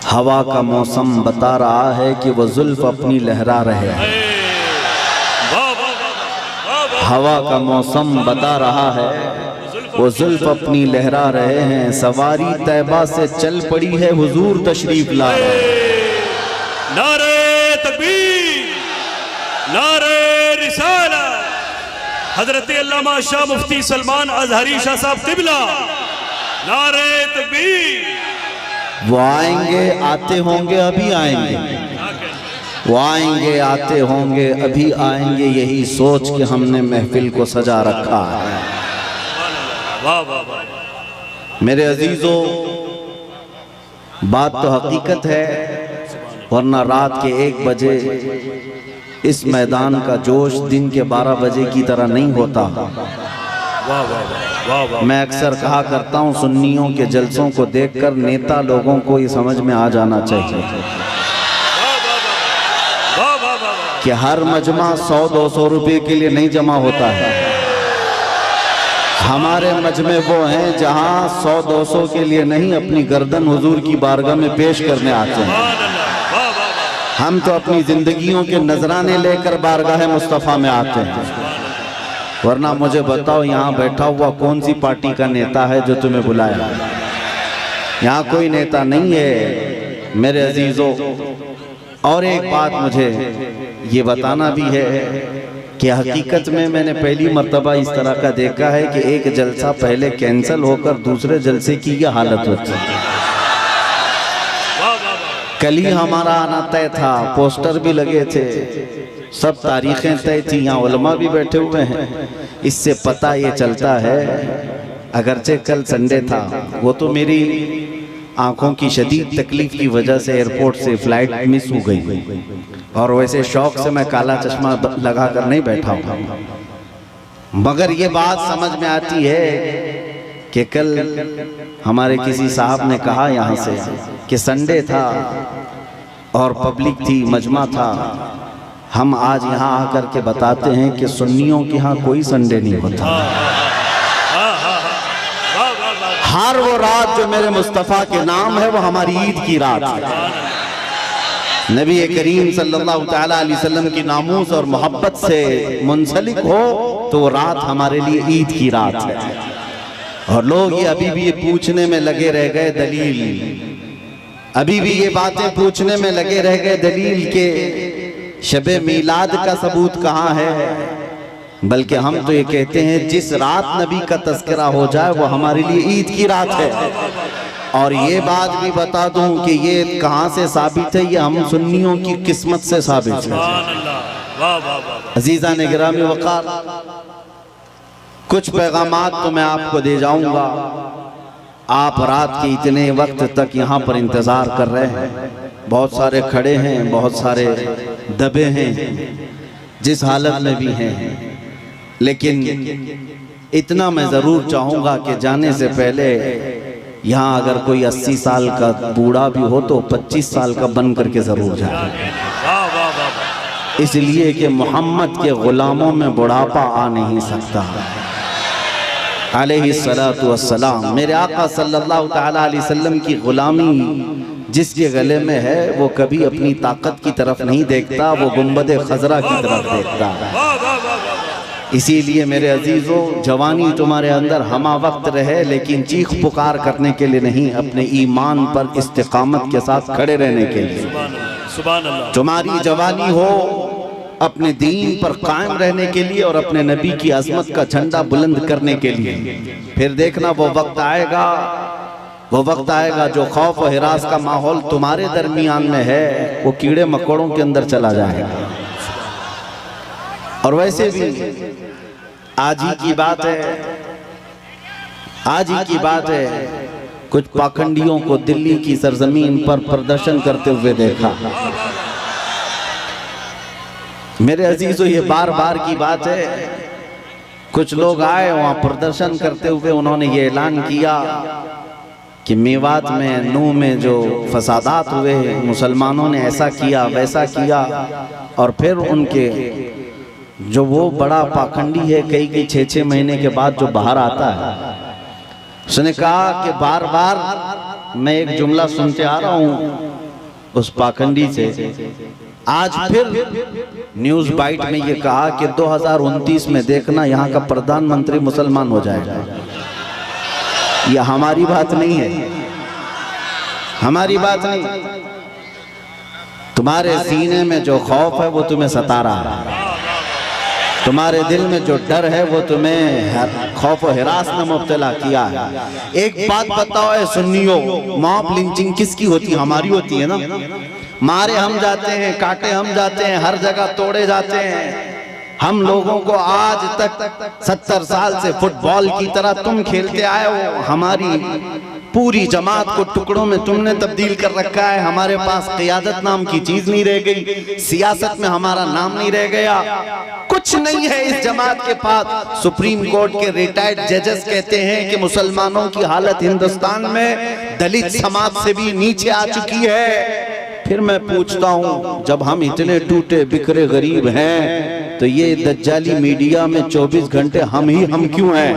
हवा का मौसम बता रहा है कि वो जुल्फ अपनी लहरा रहे हैं। हवा का मौसम बता रहा है वो जुल्फ अपनी लहरा रहे हैं। सवारी तैबा से चल पड़ी है, हुजूर तशरीफ ला रहे हैं। नारे तकबीर, नारे रिसालत। हजरत अल्लामा शाह मुफ्ती सलमान अजहरी शाह साहब क़िबला, नारे तकबीर। वो आएंगे, आते होंगे, अभी आएंगे। वो आएंगे, आते होंगे, अभी आएंगे। यही सोच के हमने महफिल को सजा रखा है। वाह वाह वाह। मेरे अजीजों, बात तो हकीकत है, वरना रात के 1 बजे इस मैदान का जोश दिन के 12 बजे की तरह नहीं होता। वाह वाह वाह। मैं अक्सर कहा करता हूँ, सुन्नियों के जलसों को देखकर नेता लोगों को ये समझ में आ जाना चाहिए कि हर मजमा 100-200 रुपए के लिए नहीं जमा होता है। हमारे मजमे वो हैं जहाँ 100-200 के लिए नहीं, अपनी गर्दन हुजूर की बारगाह में पेश करने आते हैं। हम तो अपनी जिंदगियों के नजराने लेकर बारगाह मुस्तफ़ा में आते हैं। वरना मुझे बताओ, यहाँ बैठा हुआ कौन सी पार्टी का नेता है जो तुम्हें बुलाया? यहाँ कोई नेता नहीं है मेरे अजीजों। और एक बात मुझे ये बताना भी है कि हकीकत में मैंने पहली मर्तबा इस तरह का देखा है कि एक जलसा पहले कैंसिल होकर दूसरे जलसे की यह हालत होती है। कल ही हमारा आना तय था, पोस्टर भी लगे थे, सब तारीखें तय थी, यहाँ उलमा भी बैठे हुए हैं। इससे पता ये चलता है, अगरचे कल संडे था, वो तो मेरी आंखों की शदीद तकलीफ की वजह से एयरपोर्ट से फ्लाइट मिस हो गई, और वैसे शौक से मैं काला चश्मा लगा कर नहीं बैठा हूँ। मगर ये बात समझ में आती है कि कल हमारे किसी साहब ने कहा यहाँ से कि संडे था और पब्लिक थी, मजमा था। हम आज यहाँ आकर के बताते हैं कि सुन्नियों के यहाँ कोई संडे नहीं होता। हर वो रात जो मेरे मुस्तफ़ा के नाम है वो हमारी ईद की रात है। नबी करीम सल्लल्लाहु तआला अलैहि वसल्लम की नामूस और मोहब्बत से मुंसलिक हो तो वो रात हमारे लिए ईद की रात है। और लोग ये अभी भी ये पूछने में लगे रह गए दलील, अभी भी ये बातें पूछने में लगे रह गए दलील के शबे मीलाद का सबूत कहाँ है। बल्कि हम तो ये कहते हैं जिस रात नबी का तज़किरा हो जाए वो हमारे लिए ईद की रात है। और ये बात भी बता दूं कि ये कहाँ से साबित है, ये हम सुन्नियों की किस्मत से साबित है। अजीज़ान गिरामी वक़ार, कुछ पैगामात तो मैं आपको दे जाऊंगा। आप रात के इतने वक्त तक यहाँ पर इंतज़ार कर रहे हैं, बहुत सारे खड़े हैं, बहुत सारे दबे हैं, जिस हालत में भी हैं। लेकिन इतना मैं ज़रूर चाहूँगा कि जाने से पहले यहाँ अगर कोई 80 साल का बूढ़ा भी हो तो 25 साल का बन करके ज़रूर जाए, इसलिए कि मोहम्मद के ग़ुलामों में बुढ़ापा आ नहीं सकता। अलैहिस्सलातु वस्सलाम, मेरे आका सल्लल्लाहु तआला अलैहि वसल्लम की ग़ुलामी जिसके गले में है वो कभी अपनी ताकत की तरफ नहीं देखता, वो गुंबद खजरा की तरफ देखता है। इसीलिए मेरे अजीज़ों, जवानी तुम्हारे अंदर हमा वक्त रहे, लेकिन चीख पुकार करने के लिए नहीं, अपने ईमान पर इस्तिकामत के साथ खड़े रहने के लिए। तुम्हारी जवानी हो अपने दीन पर कायम रहने के लिए और अपने नबी की अज़मत का झंडा बुलंद करने के लिए। फिर देखना वो वक्त आएगा, वो वक्त आएगा जो खौफ और हिरास का माहौल तुम्हारे दरमियान में है वो कीड़े मकोड़ों के अंदर चला जाएगा। और वैसे भी आज ही की बात है, आज ही की बात है, कुछ पाखंडियों को दिल्ली की सरजमीन पर प्रदर्शन करते हुए देखा। मेरे अजीजों, ये बार बार की बात है, कुछ लोग आए वहाँ प्रदर्शन करते हुए, उन्होंने ये ऐलान किया कि मेवात में, नूह में जो फसादात हुए, मुसलमानों ने ऐसा किया वैसा किया। और फिर उनके जो वो बड़ा पाखंडी है, कई 6-6 महीने के बाद जो बाहर आता है, उसने कहा कि बार बार मैं एक जुमला सुनते आ रहा हूँ उस पाखंडी से आज फिर न्यूज बाइट में ये कहा कि 2029 में देखना यहाँ का प्रधानमंत्री मुसलमान हो जाएगा। ये हमारी बात नहीं है, हमारी बात नहीं। तुम्हारे सीने में जो खौफ है वो तुम्हें सता रहा है, तुम्हारे दिल में जो डर है वो तुम्हें खौफ और हिरास में मुब्तला किया है। एक बात बताओ है सुन्नियों, मॉब लिंचिंग किसकी होती है? हमारी होती है ना। मारे हम जाते हैं, काटे हम जाते हैं, हर जगह तोड़े जाते हैं। हम लोगों को आज तक 70 साल से फुटबॉल की तरह तुम खेलते आए हो। हमारी पूरी जमात को टुकड़ों में तुमने तब्दील कर रखा है। हमारे पास क़ियादत नाम की चीज नहीं रह गई, सियासत में हमारा नाम नहीं रह गया, कुछ नहीं है इस जमात के पास। सुप्रीम कोर्ट के रिटायर्ड जजेस कहते हैं कि मुसलमानों की हालत हिंदुस्तान में दलित समाज से भी नीचे आ चुकी है। फिर मैं पूछता हूँ, जब हम इतने टूटे बिखरे गरीब हैं तो ये दज्जाली मीडिया में 24 घंटे हम क्यों हैं?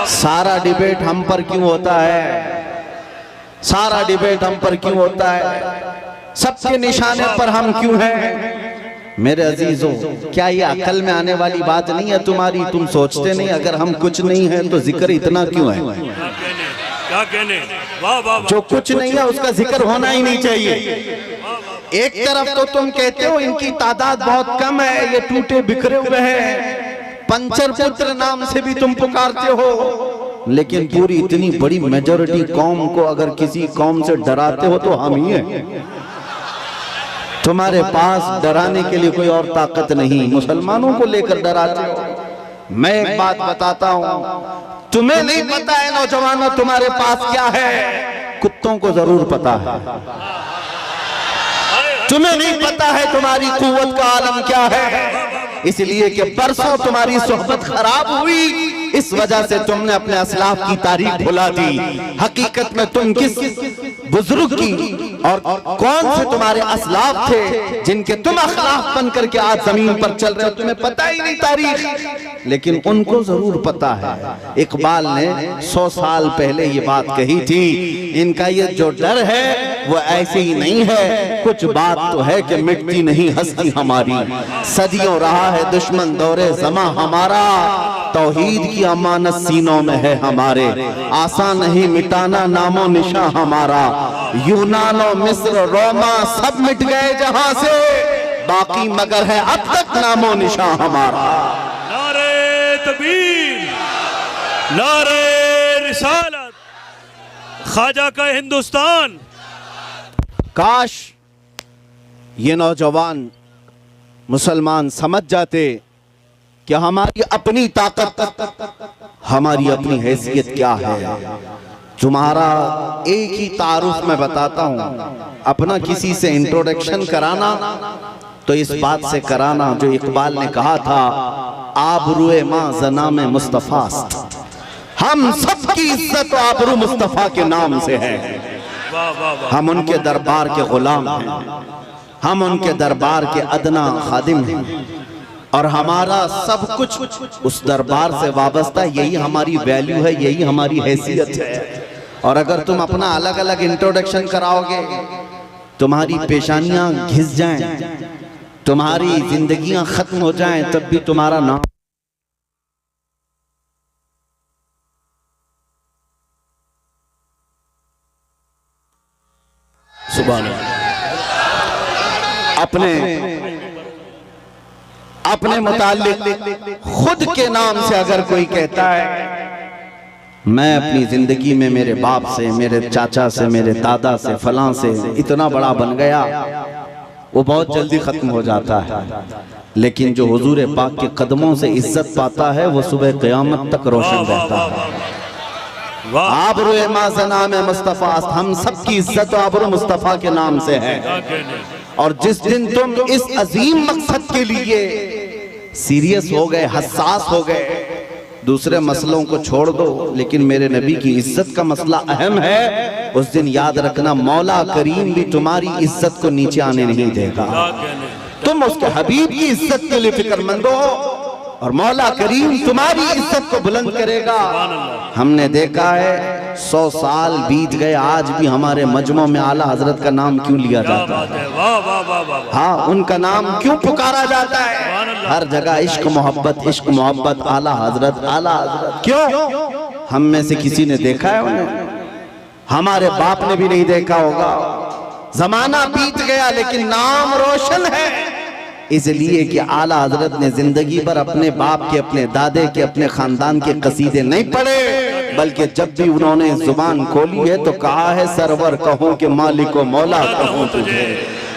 सारा डिबेट हम पर क्यों होता है? सारा डिबेट हम पर क्यों होता है? सबके निशाने पर हम क्यों हैं? मेरे अजीजों, क्या ये अकल में आने वाली बात नहीं है तुम्हारी? तुम सोचते नहीं अगर हम कुछ नहीं है तो जिक्र इतना क्यों है? क्या कहने? वाह वाह। जो कुछ नहीं है उसका जिक्र होना ही नहीं चाहिए। एक तरफ तो तुम कहते हो इनकी तादाद बहुत कम है, ये टूटे बिखरे हुए हैं, पंचर पुत्र नाम से भी तुम पुकारते हो, लेकिन पूरी इतनी बड़ी मेजॉरिटी कौम को अगर किसी कौम से डराते हो तो हम ही हैं। तुम्हारे पास डराने के लिए कोई और ताकत नहीं, मुसलमानों को लेकर डराते हो। मैं एक बात बताता हूं, तुम्हें नहीं पता है नौजवानों तुम्हारे पास क्या है, कुत्तों को जरूर पता है। तुम्हें नहीं पता है तुम्हारी कुव्वत का आलम क्या है, इसलिए कि परसों तुम्हारी सोहबत खराब हुई, इस वजह से तुमने अपने असलाफ की तारीख भुला दी। हकीकत में तुम किस बुजुर्ग की और कौन से तुम्हारे असलाफ थे जिनके तुम अखलाफ बन करके आज जमीन पर चल रहे हो, तुम्हें पता ही नहीं तारीख, लेकिन उनको जरूर पता है। इकबाल ने 100 साल पहले ये बात कही थी, इनका ये जो डर है वो ऐसे ही नहीं है, कुछ बात तो है कि मिटती नहीं हस्ती हमारी। सदियों रहा है दुश्मन दौरे ज़मा हमारा, तौहीद की अमानत सीनों में है हमारे, आसान नहीं मिटाना नामो निशा हमारा। यूनानो मिस्र रोमा सब मिट गए जहां से, बाकी मगर है अब तक नामो निशा हमारा। नारे तकबीर, नारे रिसालत, ख्वाजा का हिंदुस्तान। काश ये नौजवान मुसलमान समझ जाते कि हमारी अपनी ताकत, हमारी अपनी हैसियत क्या है। तुम्हारा एक ही तारुफ में बताता हूं, अपना किसी से इंट्रोडक्शन कराना तो इस बात से कराना जो इकबाल ने कहा था, आबरूए मां जना में मुस्तफास्त, हम सबकी इज्जत आबरू मुस्तफा के नाम से है। हम उनके दरबार के गुलाम हैं, हम उनके दरबार के अदना खादिम हैं, और हमारा सब कुछ उस दरबार से वाबस्ता। यही हमारी वैल्यू है, यही हमारी हैसियत है। और अगर तुम अपना अलग अलग इंट्रोडक्शन कराओगे, तुम्हारी पेशानियां घिस जाएं, तुम्हारी जिंदगियां खत्म हो जाएं, तब भी तुम्हारा नाम सुभान अपने मुताल्लिक खुद के नाम से अगर कोई कहता है मैं अपनी जिंदगी में मेरे बाप से, मेरे चाचा से, मेरे दादा से, फलां से इतना बड़ा बन गया, वो बहुत जल्दी खत्म हो जाता है। लेकिन जो हुजूर पाक के कदमों से इज्जत पाता है वो सुबह क़यामत तक रोशन रहता है। आबरू माज़ना में मुस्तफ़ा, हम सबकी इज्जत आबरू मुस्तफ़ा के नाम से है। और जिस दिन तुम इस अजीम मकसद के लिए सीरियस हो गए, हसास हो गए, दूसरे मसलों को छोड़ दो, लेकिन मेरे नबी की इज्जत का मसला अहम है, उस दिन याद रखना मौला करीम भी तुम्हारी इज्जत को नीचे आने नहीं देगा। तुम उसके हबीब की इज्जत के लिए फिक्रमंद हो और मौला करीम तुम्हारी इज्जत को बुलंद करेगा। हमने देखा है 100 साल बीत गए, आज भी हमारे मजमों में आला हजरत का नाम क्यों लिया क्या जाता बात है? है, वाह वाह वाह वाह वाह। हाँ, उनका नाम क्यों पुकारा जाता है? हर जगह इश्क मोहब्बत, आला हजरत, आला हजरत। क्यों? हम में से किसी ने देखा है उन्हें? हमारे बाप ने भी नहीं देखा होगा। जमाना बीत गया लेकिन नाम रोशन है, इसलिए कि आला हजरत ने जिंदगी भर अपने बाप के, अपने दादे के, अपने खानदान के कसीदे नहीं पढ़े, बल्कि जब भी उन्होंने जुबान खोली है तो कहा है सरवर कहूं कि मालिक व मौला कहूं तुझे,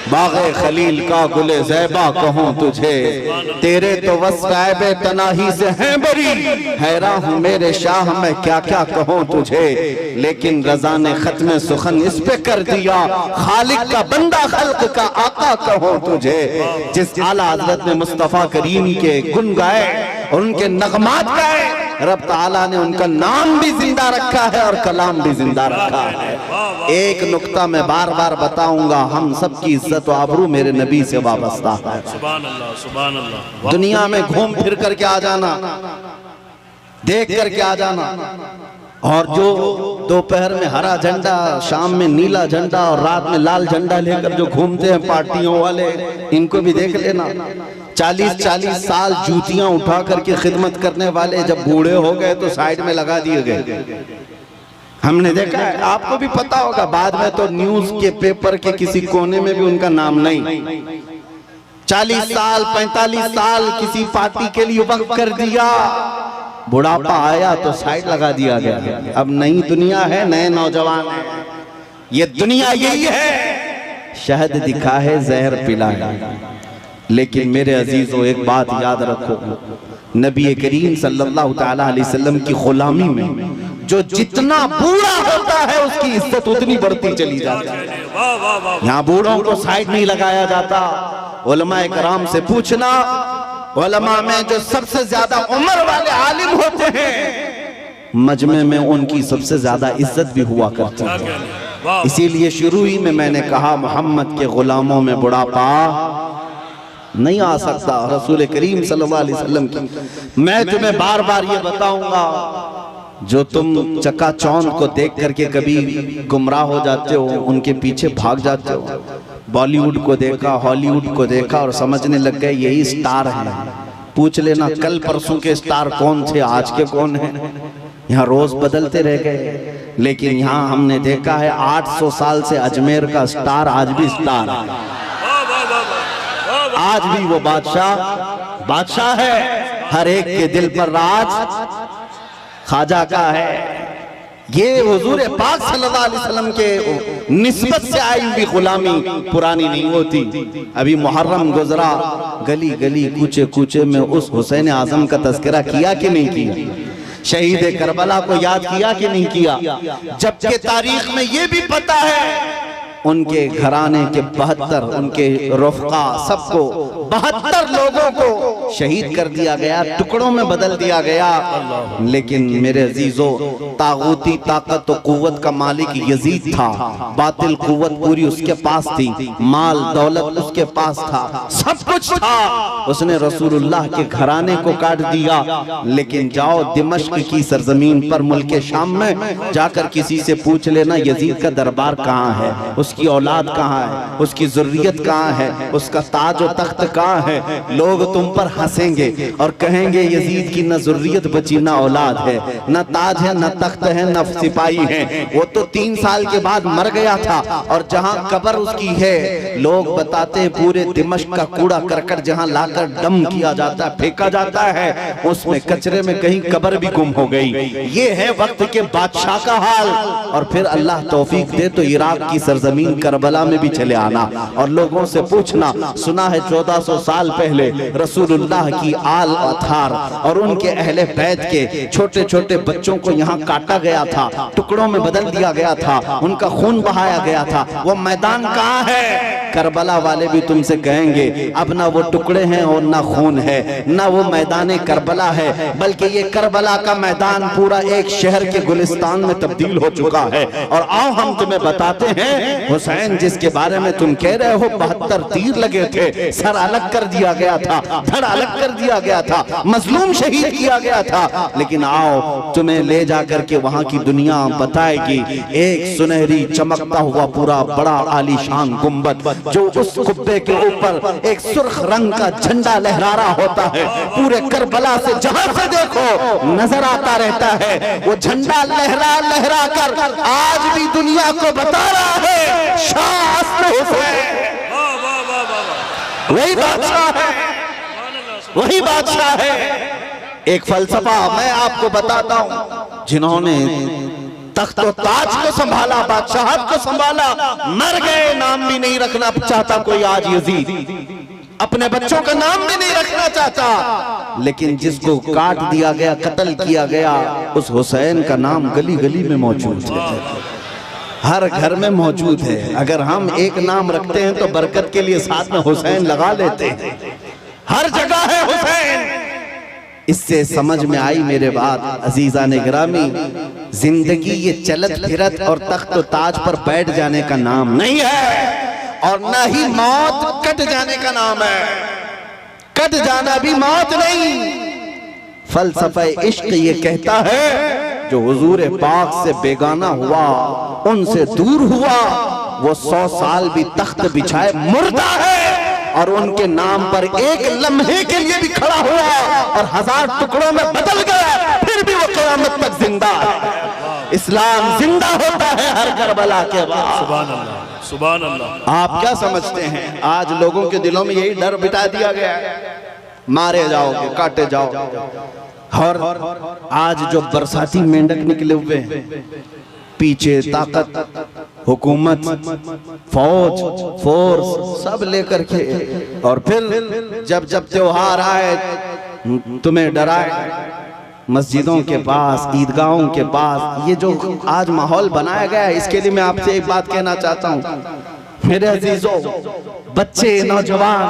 बाग़े खलील का गुले ज़ैबा कहूं तुझे, तेरे तो वस्फ़ ऐबे तनाही से हैं बरी, हैरान हूँ मेरे शाह मैं क्या क्या कहूं तुझे, लेकिन रज़ा ने खत्म सुखन इस पे कर दिया, खालिक का बंदा खल्क का आका कहूं तुझे। जिस आला हज़रत ने मुस्तफ़ा करीम के गुन गाए और उनके नगमात गाए, रब ताला ने उनका नाम भी जिंदा रखा है और कलाम भी जिंदा रखा है। एक नुक्ता मैं बार बार बताऊंगा, हम सब की इज्जत व आबरू मेरे नबी से वाबस्ता है। सुभान अल्लाह, सुभान अल्लाह। दुनिया में घूम फिर करके आ जाना, देख करके आ जाना, और जो दोपहर में हरा झंडा, शाम में नीला झंडा और रात में लाल झंडा लेकर जो घूमते हैं पार्टियों वाले, इनको भी देख लेना। 40-40 साल जूतियां उठा करके खिदमत करने वाले जब बूढ़े हो गए तो साइड में लगा दिए गए। हमने देखा है, आपको भी पता होगा। बाद में तो न्यूज के पेपर के किसी कोने में भी उनका नाम नहीं। 40 साल 45 साल किसी पार्टी के लिए वक्त कर दिया, बुढ़ापा आया तो साइड लगा दिया गया। अब नई दुनिया है, नए नौजवान है, ये दुनिया यही है। शहद दिखा है, जहर पिला है। लेकिन मेरे अजीजों, एक बात याद रखो, नबी करीम सल्लल्लाहु तआला अलैहि वसल्लम की गुलामी में जो जितना बूढ़ा होता है उसकी इज्जत उतनी बढ़ती चली जाती है। यहाँ बूढ़ों को साइड नहीं लगाया जाता। उलमा कराम से पूछना, उलमा में जो सबसे ज्यादा उम्र वाले आलिम होते हैं, मजमे में उनकी सबसे ज्यादा इज्जत भी हुआ करती है। इसीलिए शुरू ही में मैंने कहा, मोहम्मद के गुलामों में बुढ़ापा नहीं आ सकता। रसूल करीम सल्लल्लाहु अलैहि वसल्लम की मैं तुम्हें बार बार ये बताऊंगा, जो तुम चकाचौंध को देख करके कभी गुमराह हो जाते हो, उनके पीछे भाग जाते हो। बॉलीवुड को देखा, हॉलीवुड को देखा और समझने लग गए यही स्टार हैं। पूछ लेना कल परसों के स्टार कौन थे, आज के कौन हैं। यहाँ रोज बदलते रह गए। लेकिन यहाँ हमने देखा है 800 साल से अजमेर का स्टार आज भी स्टार है। आज भी वो बादशाह है, हर एक के दिल पर राज ख्वाजा का है। ये हुजूर पाक सल्लल्लाहु अलैहि वसल्लम के निस्बत से आई हुई गुलामी पुरानी नहीं होती। अभी मुहर्रम गुजरा, गली गली कूचे कूचे में उस हुसैन आजम का तज़किरा किया कि नहीं किया? शहीद करबला को याद किया कि नहीं किया? जबकि तारीख में ये भी पता है उनके घराने के 72, उनके रफ़क़ा सबको 72 लोगों को शहीद कर दिया गया, टुकड़ों में बदल दिया गया। लेकिन मेरे अजीजों, तागूती ताकत और कुव्वत का मालिक यजीद था। बातिल कुव्वत पूरी उसके पास थी, माल दौलत उसके पास था, सब कुछ था। उसने रसूलुल्लाह के घराने को काट दिया। लेकिन जाओ दिमश्क की सरजमीन पर, मुल्क शाम में जाकर किसी से पूछ लेना यजीद का दरबार कहाँ है, उसकी औलाद कहाँ है, उसकी ज़ुर्रियत कहाँ है, उसका ताज और तख्त कहाँ है। लोग तुम पर हंसेंगे और कहेंगे यजीद की न ज़ुर्रियत बची, न औलाद है, न ताज है, न तख्त है, न सिपाही है। वो तो 3 साल के बाद मर गया था। और जहाँ कब्र उसकी है, लोग बताते हैं पूरे दिमश्क का कूड़ा करकट जहाँ लाकर डम किया जाता है, फेंका जाता है, उसमें कचरे में कहीं कब्र भी गुम हो गई। ये है वक्त के बादशाह का हाल। और फिर अल्लाह तौफीक दे तो इराक की सरजमीन करबला में भी चले आना और लोगों से पूछना, सुना है 1400 साल पहले रसूलुल्लाह की आल अथार और उनके अहले बैत के छोटे छोटे बच्चों को यहाँ काटा गया था, टुकड़ों में बदल दिया गया था, उनका खून बहाया गया था। वो मैदान कहाँ है? करबला वाले भी तुमसे कहेंगे अब ना वो टुकड़े हैं और ना खून है, ना वो मैदान करबला है, बल्कि ये करबला का मैदान पूरा एक शहर के गुलिस्तान में तब्दील हो चुका है। और आओ हम तुम्हें बताते हैं, हुसैन जिसके बारे में तुम कह रहे हो 72 तीर लगे थे, सर अलग कर दिया गया था, धड़ अलग कर दिया गया था, मजलूम शहीद किया गया था, लेकिन आओ तुम्हें ले जाकर के वहां की दुनिया बताएगी एक सुनहरी चमकता हुआ पूरा बड़ा आलीशान गुंबद, जो उस कुब्बे के ऊपर एक सुर्ख रंग का झंडा लहरा रहा होता है, पूरे करबला से जहां से देखो नजर आता रहता है। वो झंडा लहरा लहरा कर आज भी दुनिया को बता रहा है शाह असल हुसैन वही बादशाह है, वही बादशाह है। एक फलसफा मैं आपको बताता हूं, जिन्होंने तख्त और ताज को संभाला, बादशाहत को संभाला, मर गए, नाम भी नहीं रखना चाहता कोई आज यजीद, अपने बच्चों का नाम भी नहीं रखना चाहता, लेकिन जिसको काट दिया गया, कत्ल किया गया, उस हुसैन का नाम गली गली में मौजूद है, हर घर में मौजूद है। अगर हम एक नाम रखते हैं तो बरकत के लिए साथ में हुसैन लगा लेते हैं, हर जगह है हुसैन। इससे समझ में आई मेरे बात अजीजा ने गिरामी, जिंदगी ये चलत फिरत और तख्त और ताज पर बैठ जाने का नाम नहीं है, और ना ही मौत कट जाने का नाम है। कट जाना भी मौत नहीं। फलसफा इश्क ये कहता है जो हुजूर पाक से बेगाना हुआ, उनसे दूर हुआ, वो 100 साल भी तख्त बिछाए मुर्दा है, और उनके नाम पर एक लम्हे के लिए भी खड़ा हुआ और 1000 टुकड़ों में बदल गया, फिर भी वो क़यामत तक जिंदा है। इस्लाम जिंदा होता है हर करबला के बाद। सुभान अल्लाह, सुभान अल्लाह। आप क्या समझते हैं, आज लोगों के दिलों में यही डर बिठा दिया गया है, मारे जाओगे, काटे जाओ। और आज जो बरसाती मेंढक निकले हुए हैं, पीछे ताकत, हुकूमत, फौज, फोर्स सब लेकर के, और फिर जब जब त्योहार आए तुम्हें डराए, मस्जिदों के पास, ईदगाहों के पास, ये जो आज माहौल बनाया गया है, इसके लिए मैं आपसे एक बात कहना चाहता हूँ मेरे अजीजों, बच्चे, नौजवान,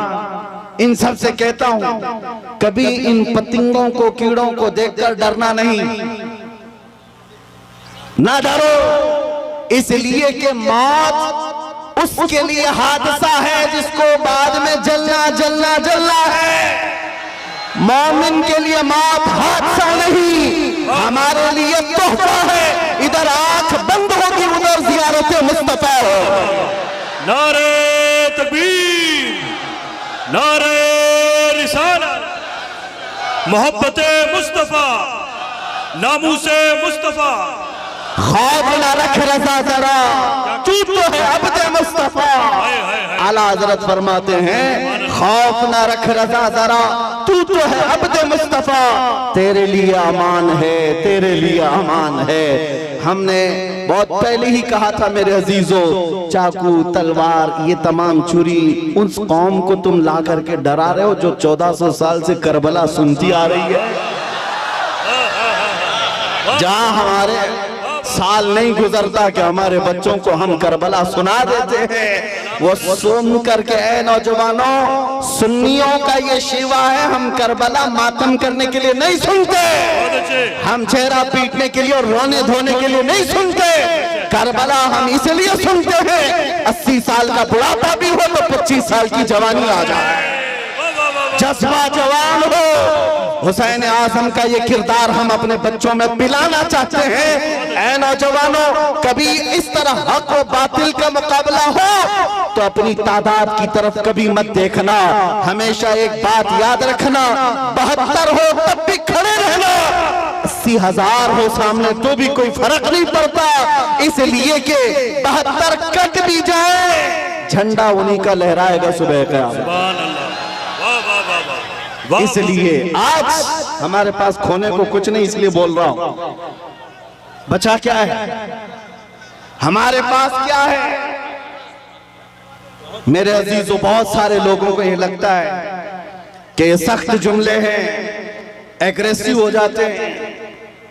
इन सब से कहता हूँ कभी इन पतंगों को, कीड़ों को देखकर डरना नहीं, ना डरो, इसलिए कि मौत उसके लिए हादसा है जिसको बाद में जलना जलना जलना है। मोमिन के लिए मौत हादसा नहीं, हमारे लिए तोहफा है। इधर आंख बंद होगी, उधर ज़ियारत मुस्तफा हो। नारे तकबीर, नारे रिसालत, मोहब्बते मुस्तफा, नामूसे मुस्तफा। खौफ ना रख रज़ा जरा, तू तो है अब्दे मुस्तफा। आला हज़रत फरमाते हैं, खौफ ना रख रज़ा जरा, तू तो है अब्दे मुस्तफा, तेरे लिए अमान है, तेरे लिए अमान है। हमने बहुत पहले ही कहा था मेरे अजीजों, चाकू, तलवार, ये तमाम छुरी उस कौम को तुम ला करके डरा रहे हो जो 1400 साल से करबला सुनती आ रही है, जहां हमारे साल नहीं गुजरता कि हमारे बच्चों को हम करबला सुना देते हैं। वो सुन करके, ऐ नौजवानों, सुन्नियों का ये शिवा है, हम करबला मातम करने के लिए नहीं सुनते, हम चेहरा पीटने के लिए और रोने धोने के लिए नहीं सुनते। करबला हम इसलिए सुनते हैं 80 साल का बुढ़ापा भी हो तो 25 साल की जवानी आ जाए, जज्बा जवान हो। हुसैन आज़म का ये किरदार हम अपने बच्चों में पिलाना चाहते हैं। ऐ नौजवानों, कभी इस तरह हक और बातिल का मुकाबला हो तो अपनी तादाद की तरफ कभी मत देखना, हमेशा एक बात याद रखना, 72 हो तब भी खड़े रहना, 80,000 हो सामने तो भी कोई फर्क नहीं पड़ता, इसलिए कि 72 कट भी जाए, झंडा उन्हीं का लहराएगा सुबह का। इसलिए आज हमारे पास खोने को कुछ नहीं, इसलिए बोल रहा हूं, बचा क्या है, हमारे पास क्या है। मेरे अजीजों, बहुत सारे लोगों को ये लगता है कि ये सख्त जुमले हैं, एग्रेसिव हो जाते हैं,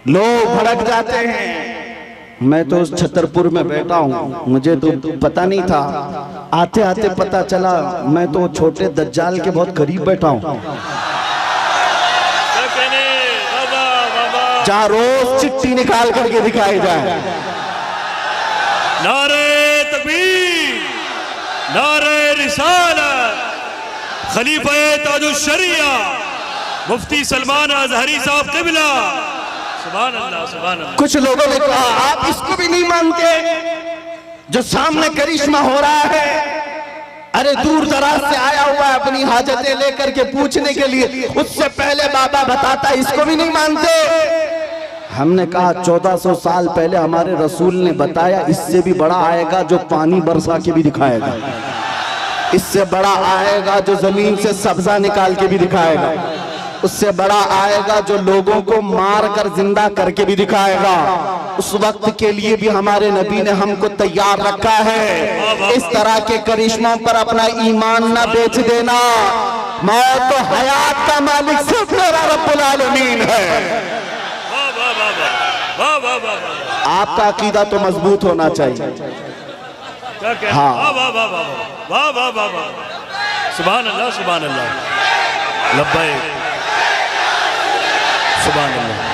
लोग भड़क जाते हैं, मैं तो उस छतरपुर में बैठा हूँ, मुझे तो पता नहीं था, आते आते पता चला मैं तो छोटे दज्जाल के बहुत करीब बैठा हूँ, जहाँ रोज चिट्ठी निकाल करके दिखाई जाए। नारे तकबीर, नारे रिसालत, खलीफा ताजुश शरिया मुफ्ती सलमान अजहरी साहब क़िबला, सुभान अल्लाह सुभान अल्लाह। कुछ लोगों ने कहा आप इसको भी नहीं मानते जो सामने करिश्मा हो रहा है? अरे दूर दराज से आया हुआ है अपनी हाजतें लेकर के पूछने के लिए, उससे पहले बाबा बताता, इसको भी नहीं मानते? हमने कहा 1400 साल पहले हमारे रसूल ने बताया, इससे भी बड़ा आएगा जो पानी बरसा के भी दिखाएगा, इससे बड़ा आएगा जो जमीन से सब्जा निकाल के भी दिखाएगा, उससे बड़ा आएगा जो लोगों को मार कर जिंदा करके भी दिखाएगा। उस वक्त के लिए भी हमारे नबी ने हमको तैयार रखा है। इस तरह के करिश्मों पर अपना ईमान ना बेच देना। मौत तो हयात का मालिक सिर्फ मेरा रब्बुल आलमीन है। आपका अकीदा तो मजबूत होना चाहिए। हाँ, सुभान अल्लाह सुभान अल्लाह, लब्बैक सुभान अल्लाह।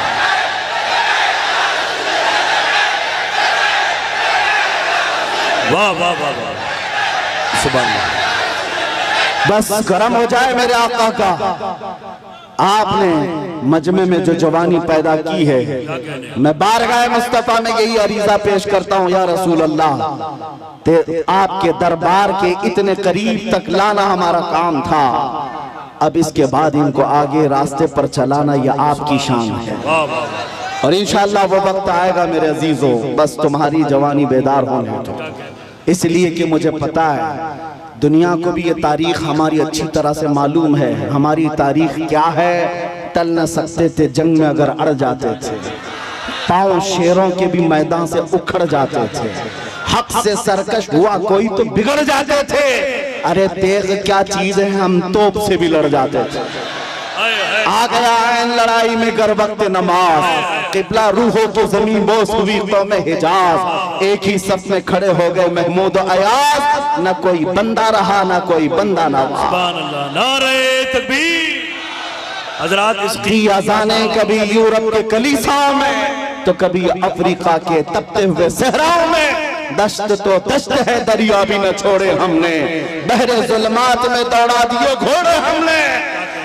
वाह वाह वाह वाह सुभान अल्लाह। बस गरम हो जाए मेरे आका का। आपने मजमे में जो जवानी पैदा की है, मैं बारगाह मुस्तफा में यही अरीजा पेश करता हूँ, या रसूल अल्लाह, आपके दरबार के इतने करीब तक लाना हमारा काम था। अब इसके बाद इनको आगे रास्ते पर चलाना यह आपकी शान है, और इंशाअल्लाह वो वक्त आएगा मेरे अजीजों, बस तुम्हारी जवानी बेदार होने दो। इसलिए कि मुझे पता है दुनिया को भी ये तारीख हमारी अच्छी तरह से मालूम है। हमारी तारीख क्या है? टल न सकते थे जंग में अगर अड़ जाते थे, पांव शेरों के भी मैदान से उखड़ जाते थे, हक से सरकश हुआ कोई तो बिगड़ जाते थे। अरे तेग क्या चीज है, हम तोप से भी लड़ जाते थे। आ गया ऐन लड़ाई में गर वक्त नमाज, किबला रूहों तो जमीन बोस हुई कौम हिजाज। एक ही सफ में खड़े हो गए महमूद अयाज, न कोई बंदा रहा न कोई बंदा नवाज। सुभान अल्लाह, नारे तकबीर। हजरात इसकी अज़ाने कभी यूरोप के कलीसाओं में, तो कभी अफ्रीका के तपते हुए सहराओं में। दश्त तो दश्त है, दरिया भी न छोड़े हमने, बहरे जुल्मात में दौड़ा दिए घोड़े हमने।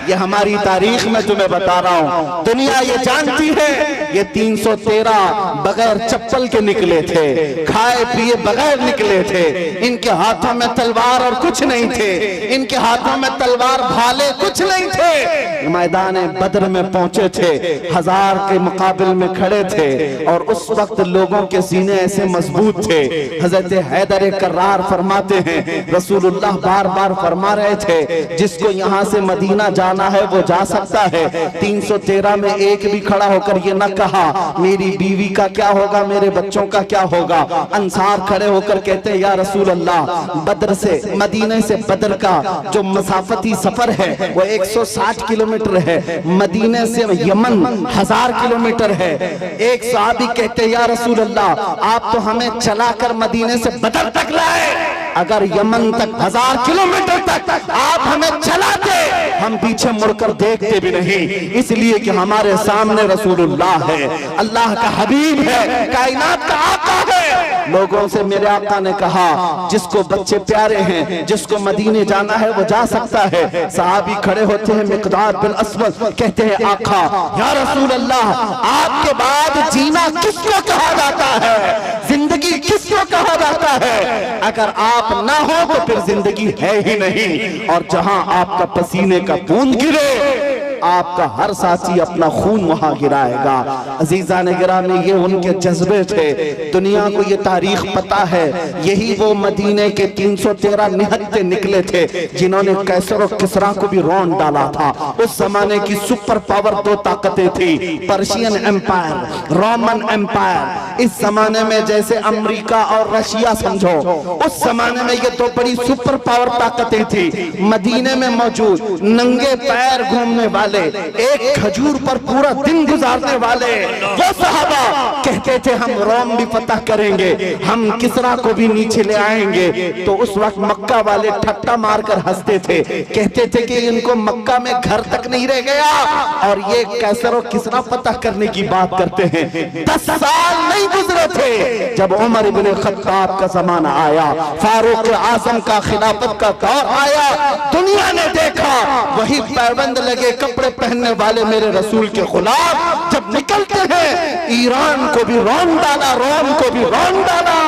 ये हमारी तारीख में तुम्हें बता रहा हूँ, दुनिया ये जानती है। ये 313 बगैर चप्पल के निकले थे, खाए पिए बगैर निकले थे। इनके हाथों में तलवार और कुछ नहीं थे, इनके हाथों में तलवार भाले कुछ नहीं थे। मैदान बद्र में पहुंचे थे, 1000 के मुकाबिल में खड़े थे, और उस वक्त लोगों के सीने ऐसे मजबूत थे। हजरत हैदर कर्रार फरमाते हैं, रसूलुल्लाह बार बार फरमा रहे थे, जिसको यहाँ से मदीना जाना है वो जा सकता है। 313 में एक भी खड़ा होकर ये न कहा मेरी बीवी का क्या होगा, मेरे बच्चों का क्या होगा। अंसार खड़े होकर कहते हैं, या रसूल अल्लाह, बद्र से मदीने से बद्र का जो मसाफती सफर है वो 160 किलोमीटर है, मदीने से यमन 1000 किलोमीटर है। एक सहाबी कहते हैं, या रसूल अल्लाह, आप तो हमें चलाकर मदीने से बद्र तक लाए, अगर यमन तक 1000 किलोमीटर तक आप हमें चलाते, हम पीछे मुड़कर देखते भी नहीं, इसलिए कि हमारे सामने रसूलुल्लाह है, अल्लाह का हबीब है, कायनात का आका है। लोगों से मेरे आका ने कहा, जिसको बच्चे प्यारे हैं, जिसको मदीने जाना है वो जा सकता है। सहाबी खड़े होते हैं, मिक़दार बिन अस्वद कहते हैं, आका या रसूल अल्लाह, आपके बाद जीना किसको कहा जाता है, जिंदगी किसको कहा जाता है? अगर आप ना हो तो फिर जिंदगी है ही नहीं। और जहां आपका पसीने का बूंद गिरे, आपका हर साथी अपना खून वहां गिराएगा। अजीजा ने गिराने, ये उनके जज्बे थे। दुनिया को ये तारीख पता है, यही वो मदीने के 313 निहत्ते निकले थे जिन्होंने कैसर और किसरा को भी रौंद डाला था। उस जमाने की सुपर पावर दो ताकतें थी, पर्शियन एम्पायर, रोमन एम्पायर। इस जमाने में जैसे अमेरिका और रशिया समझो, उस जमाने में ये दो बड़ी सुपर पावर ताकतें थी। मदीने में मौजूद नंगे पैर घूमने वाले वाले, एक खजूर पर पूरा दिन गुजारने वाले वो सहाबा कहते थे हम रोम भी फतह करेंगे, हम किसरा को भी नीचे ले आएंगे। तो उस वक्त मक्का वाले ठट्टा मारकर हंसते थे, कहते थे कि इनको मक्का में घर तक नहीं रह गया और ये कैसर और किसरा फतह करने की बात करते हैं। 10 साल नहीं गुजरे थे जब उमर इब्ने खत्ताब का जमाना आया, फारूक आजम का खिलाफत का दौर आया, दुनिया ने देखा वही पैबंद लगे कपड़े पहनने वाले मेरे रसूल के गुलाम जब निकलते हैं, ईरान को भी रौन डाला, रोम को भी रौन डाला।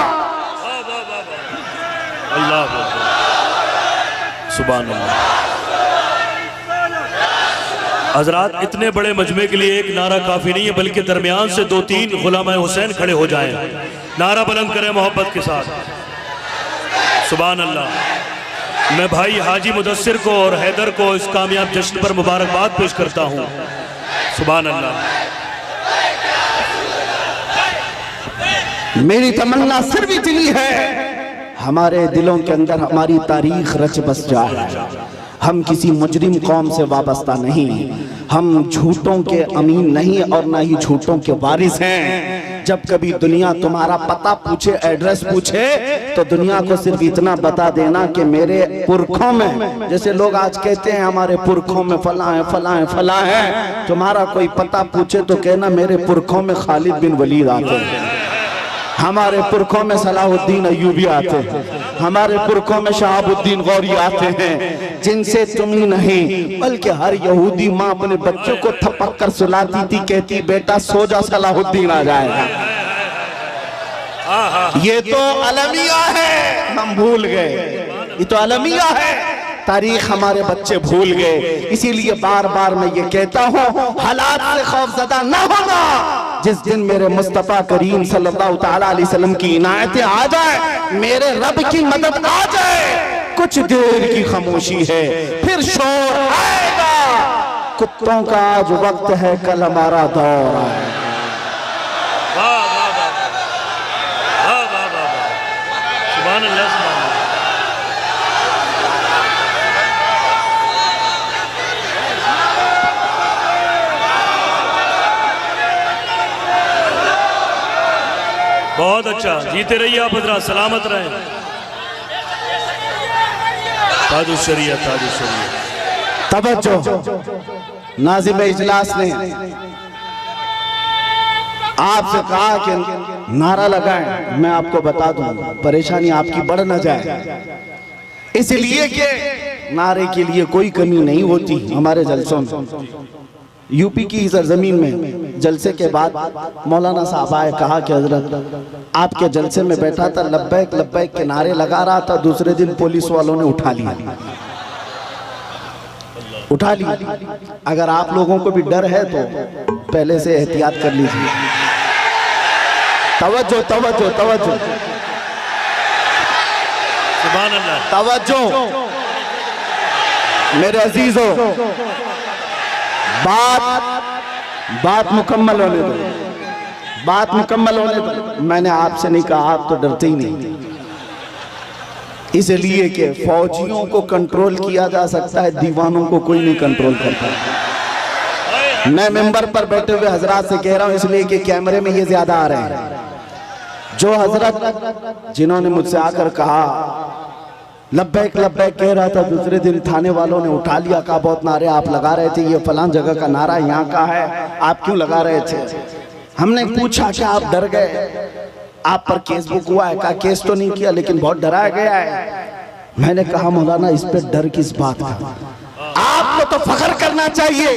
अल्लाह सुभान अल्लाह। हजरात, इतने बड़े मजमे के लिए एक नारा काफी नहीं है, बल्कि दरमियान से 2-3 गुलाम हुसैन खड़े हो जाएं, नारा बुलंद करें मोहब्बत के साथ। सुभान अल्लाह। मैं भाई हाजी मुदस्सिर को और हैदर को इस कामयाब जश्न पर मुबारकबाद पेश करता हूँ। सुभान अल्लाह। मेरी तमन्ना सिर्फ इतनी है, हमारे दिलों के अंदर हमारी तारीख रच बस जाए। हम किसी मुजरिम कौम से वाबस्ता नहीं, हम झूठों के अमीन नहीं और ना ही झूठों के वारिस हैं। जब कभी दुनिया तुम्हारा पता पूछे, एड्रेस पूछे, तो दुनिया को सिर्फ इतना बता देना कि मेरे पुरखों में, जैसे लोग आज कहते हैं हमारे पुरखों में फला है फला है फला है, तुम्हारा कोई पता पूछे तो कहना मेरे पुरखों में खालिद बिन वलीद आते हैं, हमारे पुरखों में सलाहुद्दीन अय्यूबी आते हैं, हमारे पुरखों में शहाबुद्दीन गौरी आते हैं, जिनसे तुम ही नहीं बल्कि हर यहूदी माँ अपने बच्चों को थपक कर सुलाती थी, कहती बेटा सो जा सलाहुद्दीन आ जाएगा। ये तो अलमिया है, हम भूल गए, ये तो अलमिया है, तारीख हमारे बच्चे भूल गए। इसीलिए बार बार मैं ये कहता हूँ हालात से खौफजदा न होना। जिस दिन मेरे मुस्तफा करीम सल्लल्लाहु तआला अलैहि वसल्लम की इनायतें आ जाए, मेरे रब की मदद आ जाए, कुछ देर की खामोशी है, फिर शोर आएगा। कुत्तों का आज वक्त है, कल हमारा दौर आएगा। सुभान अल्लाह। बहुत अच्छा, जीते रहिए आप हजरात, सलामत रहें। ताजुशरिया ताजुशरिया। तवज्जो, नाज़िम इजलास ने आपसे कहा कि नारा लगाएं, मैं आपको बता दूं परेशानी आपकी बढ़ न जाए, इसलिए कि नारे के लिए कोई कमी नहीं होती हमारे जलसों में। यूपी की सरजमीन में जलसे के बाद मौलाना साहब आए, कहा कि हजरत आपके जलसे में बैठा था, लब्बैक लब्बैक के नारे लगा रहा था, दूसरे दिन पुलिस वालों ने उठा लिया। अगर आप लोगों को भी डर है तो पहले से एहतियात कर लीजिए। तवज्जो तवज्जो तवज्जो, सुभान अल्लाह, तवज्जो मेरे अजीजों, बात मुकम्मल होने दो, बात मुकम्मल होने दो। मैंने आपसे नहीं कहा, आप तो डरते ही नहीं, इसलिए कि फौजियों को कंट्रोल किया जा सकता है, दीवानों को कोई नहीं कंट्रोल करता। मैं मेंबर पर बैठे हुए हजरात से कह रहा हूं, इसलिए कि कैमरे में ये ज्यादा आ रहे हैं। जो हजरत जिन्होंने मुझसे आकर कहा लब्बैक लब्बैक कह रहा था, दूसरे दिन थाने वालों ने उठा लिया, कहा बहुत नारे आप लगा रहे थे, ये फलां जगह का नारा यहाँ का है, आप क्यों लगा रहे थे? हमने पूछा कि आप डर गए, आप पर केस बुक हुआ है? कहा केस तो नहीं किया, लेकिन बहुत डराया गया है। मैंने कहा मौलाना इस पे डर किस बात का? आपको तो फख्र करना चाहिए,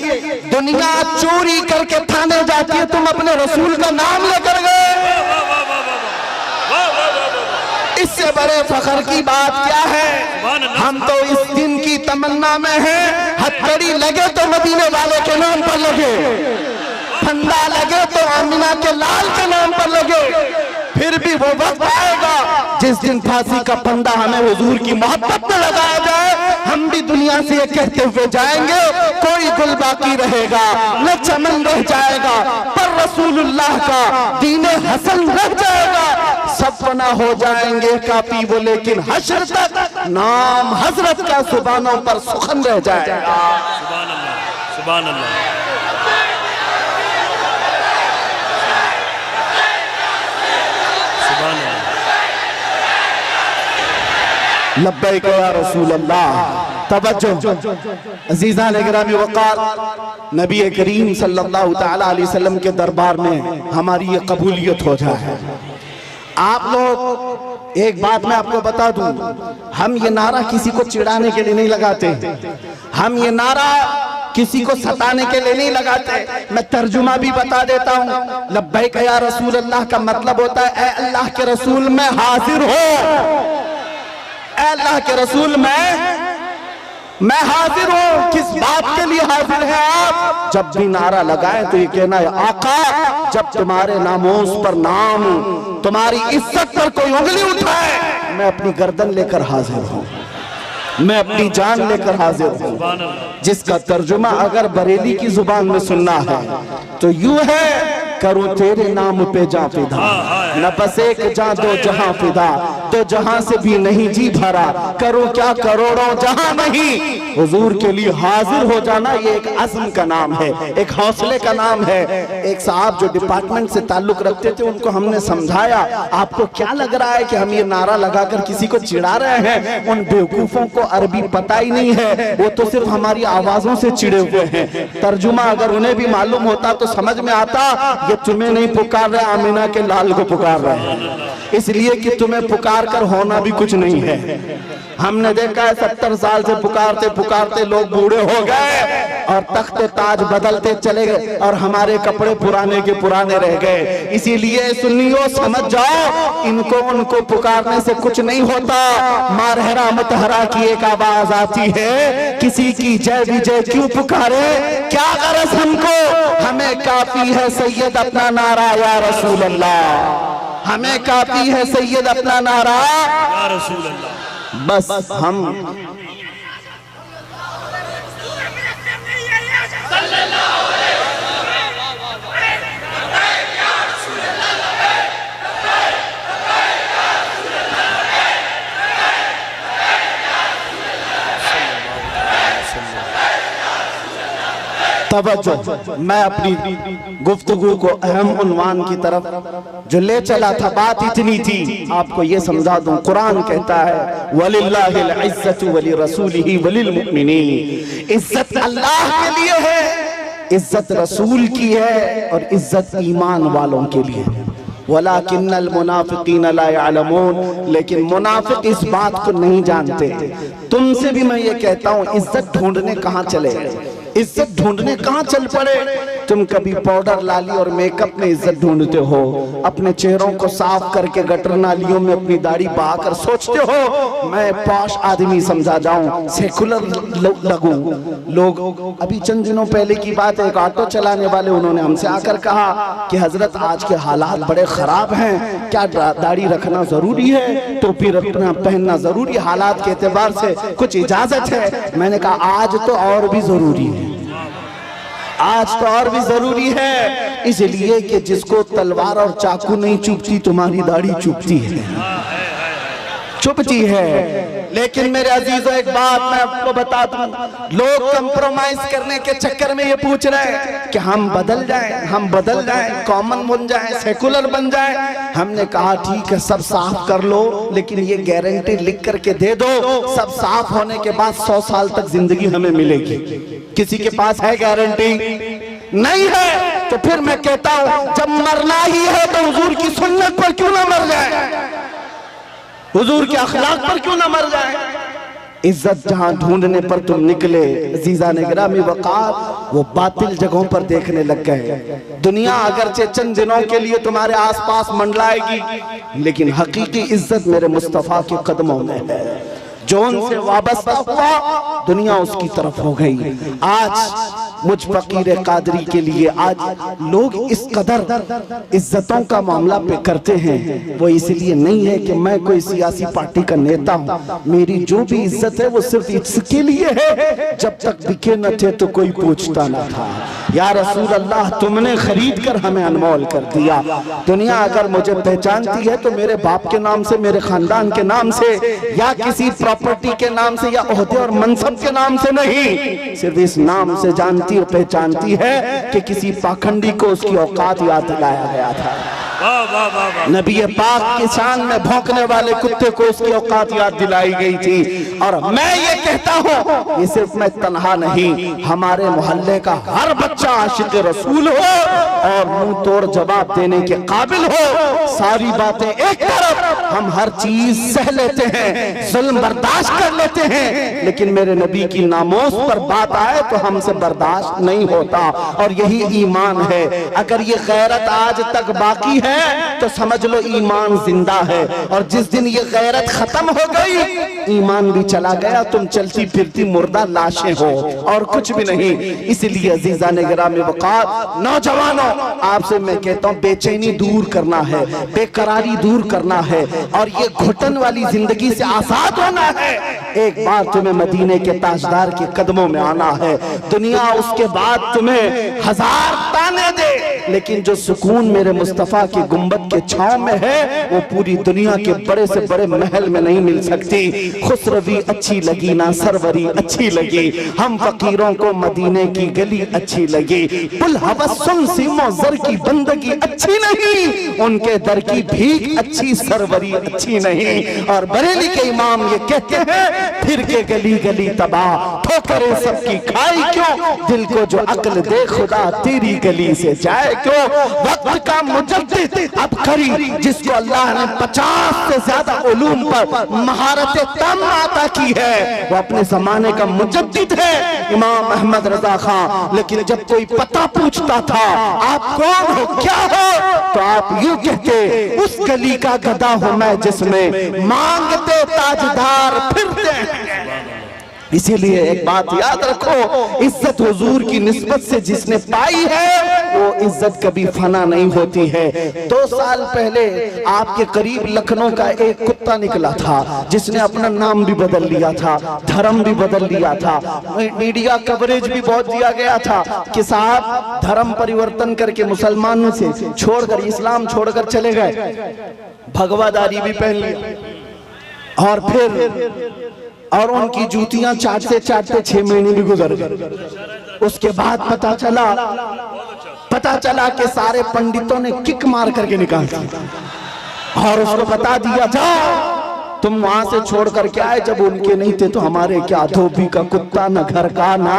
दुनिया चोरी करके थाने जाती है, तुम अपने रसूल का नाम लेकर गए, इससे बड़े फख्र की बात क्या है? हम तो इस दिन की तमन्ना में हैं, हथकड़ी लगे तो मदीने वाले के नाम पर लगे, फंदा लगे तो आमिना के लाल के नाम पर लगे। फिर भी वो वक्त आएगा जिस दिन फांसी का फंदा हमें हुजूर की मोहब्बत में लगाया जाए, हम भी दुनिया से ये कहते हुए जाएंगे, कोई गुल बाकी रहेगा न चमन रह जाएगा, पर रसूलुल्लाह का दीने हसन रह जाएगा। सब फना हो जाएंगे काफी वो, लेकिन हश्र तक नाम हजरत का सुबानों पर सुखन रह जाएगा। सुभान अल्लाह। सुभान अल्लाह। लब्बैक या रसूल अल्लाह। तवज्जो अजीज़ान गिरामी वक़ार, नबी करीम सल्लल्लाहु तआला अलैहि वसल्लम के दरबार में हमारी ये कबूलियत हो जाए। आप लोग एक बात मैं आपको बता दूं, हम ये नारा किसी को चिढ़ाने के लिए नहीं लगाते, हम ये नारा किसी को सताने के लिए नहीं लगाते। मैं तर्जुमा भी बता देता हूँ। लब्बैक या रसूल अल्लाह का मतलब होता है, ए अल्लाह के रसूल मैं हाजिर हूँ, ए अल्लाह के रसूल मैं हाजिर हूँ। किस बात के लिए हाजिर है आप? जब भी नारा लगाएं तो ये कहना है, आका जब तुम्हारे नामोस पर नाम, तुम्हारी इज्जत पर कोई उंगली उठाए, मैं अपनी गर्दन लेकर हाजिर हूँ, मैं अपनी जान लेकर हाजिर हूँ। जिसका तर्जुमा अगर बरेली की जुबान में सुनना है तो यूं है, करूं तेरे नाम पे जा फिदा, न बस एक जा दो जहां फिदा, तो जहां से भी नहीं जी भरा, करूं क्या करोड़ों जहां नहीं। हुजूर के लिए हाजिर हो जाना ये एक अज़्म का नाम है, एक हौसले का नाम है। एक साहब जो डिपार्टमेंट से ताल्लुक रखते थे, उनको हमने समझाया, आपको क्या लग रहा है कि हम ये नारा लगाकर किसी को चिढ़ा रहे हैं? उन बेवकूफों को अरबी पता ही नहीं है, वो तो सिर्फ हमारी आवाजों से चिढ़े हुए हैं। तर्जुमा अगर उन्हें भी मालूम होता तो समझ में आता, ये तुम्हें नहीं पुकार रहे, आमिना के लाल को पुकार रहे हैं, इसलिए कि तुम्हें पुकार कर होना भी कुछ नहीं है। हमने देखा है 70 साल से पुकारते पुकारते लोग बूढ़े हो गए और तख्त ताज बदलते चले गए और हमारे कपड़े पुराने के पुराने रह गए। इसीलिए सुन्नियों समझ जाओ, इनको उनको पुकारने से कुछ नहीं होता। मारहरा मतहरा की एक आवाज आती है, किसी की जय विजय क्यों पुकारे, क्या गरज हमको, हमें काफी है सैयद अपना नारा या रसूल अल्लाह, हमें काफी है सैयद अपना नारा या रसूल अल्लाह। बस हम तवज्जो, मैं अपनी गुफ्तगू को अहम उन्वान की तरफ जो ले चला था, बात इतनी थी, आपको ये समझा दूं। कुरान कहता है, वलिल्लाहिल इज्जतु वली रसूलिही वलिल मुमिनीन, इज्जत अल्लाह के लिए है, इज्जत रसूल की है और इज्जत ईमान वालों के लिए। वलाकिन्नल मुनाफिकीन ला यअलमून, लेकिन मुनाफिक इस बात को नहीं जानते। तुमसे भी मैं ये कहता हूँ, इज्जत ढूंढने कहाँ चले, इज्जत ढूंढने कहाँ चल पड़े। तुम कभी पाउडर लाली और मेकअप में इज्जत ढूंढते हो, अपने चेहरों को साफ करके गटर नालियों में अपनी दाढ़ी बहाकर सोचते हो मैं पॉश आदमी समझा जाऊं, सेकुलर लगूं। लोग अभी चंद दिनों पहले की बात है, एक ऑटो चलाने वाले उन्होंने हमसे आकर कहा कि हजरत आज के हालात बड़े खराब हैं, क्या दाढ़ी रखना जरूरी है, टोपी रखना पहनना जरूरी, हालात के एतबार से कुछ इजाजत है? मैंने कहा आज तो और भी जरूरी है, आज तो और भी जरूरी है, इसलिए कि जिसको तलवार और चाकू नहीं चुभती, तुम्हारी दाढ़ी चुभती है, चुभती है। लेकिन मेरे अजीजों एक बात मैं आपको बता दूं, लोग कंप्रोमाइज करने के चक्कर में ये पूछ रहे हैं कि हम बदल जाएं, हम बदल जाएं, कॉमन बन जाएं, सेकुलर बन जाएं। हमने कहा ठीक है, सब साफ कर लो, लेकिन ये गारंटी लिख करके दे दो, सब साफ होने के बाद 100 साल तक जिंदगी हमें मिलेगी। किसी के पास है गारंटी? नहीं है। तो फिर मैं कहता हूं, जब मरना ही है तो हुजूर की सुन्नत पर क्यों ना मर जाए, हुजूर के अखलाक पर क्यों ना मर जाए। इज्जत जहां ढूंढने पर तुम निकले अजीज़ान गिरामी वक़ार, वो बातिल जगहों पर देखने लग गए। दुनिया अगरचे चंद दिनों के लिए तुम्हारे आसपास मंडलाएगी, लेकिन हकीकी इज्जत मेरे मुस्तफ़ा के कदमों में है। जो उनसे वाबस्ता हुआ, दुनिया उसकी तरफ हो गई। आज मुझ फकीर कादरी के लिए आज लोग इस कदर इज्जतों का मामला पे करते हैं, वो इसलिए नहीं है कि मैं कोई सियासी पार्टी का नेता हूँ। मेरी जो भी इज्जत है वो सिर्फ इसके लिए है, जब तक दिखे न थे तो कोई पूछता न था। या रसूल अल्लाह, तुमने खरीद कर हमें अनमोल कर दिया। दुनिया अगर मुझे पहचानती है तो मेरे बाप के नाम से, मेरे खानदान के नाम से, या किसी प्रॉपर्टी के नाम से, या ओहदे और मनसब के नाम से नहीं, सिर्फ इस नाम से जानती और पहचानती है कि किसी पाखंडी को उसकी औकात याद दिलाया गया था। नबी पाक की शान में भौंकने वाले कुत्ते को उसकी औकात याद दिलाई गई थी। और मैं ये कहता हूँ, ये सिर्फ मैं तन्हा नहीं, हमारे मोहल्ले का हर बच्चा आशिक रसूल हो और मुंह तोड़ जवाब देने के काबिल हो। सारी बातें एक तरफ, हम हर चीज सह लेते हैं, जुल्म बर्दाश्त कर लेते हैं, लेकिन मेरे नबी की नामोस पर बात आए तो हमसे बर्दाश्त नहीं होता। और यही ईमान है। अगर ये गैरत आज तक बाकी है तो समझ लो ईमान जिंदा है। और जिस दिन ये गैरत खत्म हो गई, ईमान भी चला गया, तुम चलती फिरती मुर्दा लाशें हो और कुछ भी नहीं। इसलिए अजीजान गिरामी वक़ार, नौजवानों, आपसे मैं कहता हूँ, बेचैनी दूर करना है, बेकरारी दूर करना है और ये घुटन वाली जिंदगी से आजाद होना है। एक बार तुम्हें मदीने के ताजदार के कदमों में आना है। दुनिया उसके बाद तुम्हें हजार ताने दे, लेकिन जो सुकून मेरे मुस्तफा के गुंबद के छांव में है वो पूरी दुनिया के बड़े से बड़े महल में नहीं मिल सकती। खुसरवी अच्छी लगी ना सरवरी अच्छी लगी, हम फकीरों को मदीने की गली अच्छी लगी। पुल हवस्सुन सीमो जर की बंदगी अच्छी नहीं, उनके दर की भीख अच्छी सरवरी अच्छी नहीं। और बरेली के इमाम ये कहते हैं, फिर के गली गली तबाह ठोकरे सबकी खाई क्यों, दिल को जो अक्ल दे खुदा तेरी गली से जाए क्यों। वक्त का मुजद्दिद अब करी, जिसको अल्लाह ने 50 से ज्यादा उलूम पर महारत तम अता की है, वो अपने जमाने का मुजद्दिद है, इमाम अहमद रजा खान। लेकिन जब कोई पता पूछता था आप कौन हो, क्या हो, तो आप यूं कहते, उस गली का गधा हूं मैं जिसमें मांगते ताजदार फिरते हैं। इसीलिए एक बात याद रखो, इज्जत हुजूर की निस्बत से जिसने पाई है वो इज्जत कभी फना नहीं होती है। 2 साल पहले आपके करीब लखनऊ का एक कुत्ता निकला था जिसने अपना नाम भी बदल लिया था, धर्म भी बदल लिया था, मीडिया कवरेज भी बहुत दिया गया था कि साहब धर्म परिवर्तन करके मुसलमानों से छोड़कर इस्लाम छोड़कर चले गए, भगवादारी भी पहन लिया और फिर और उनकी जूतियां चाटते चाटते 6 महीने भी गुजर गए। उसके बाद पता चला कि सारे पंडितों ने किक मार करके निकाल दिया और उसको बता दिया, जाओ तुम वहां से छोड़ करके आए, जब उनके नहीं थे तो हमारे क्या, धोबी का कुत्ता न घर का ना।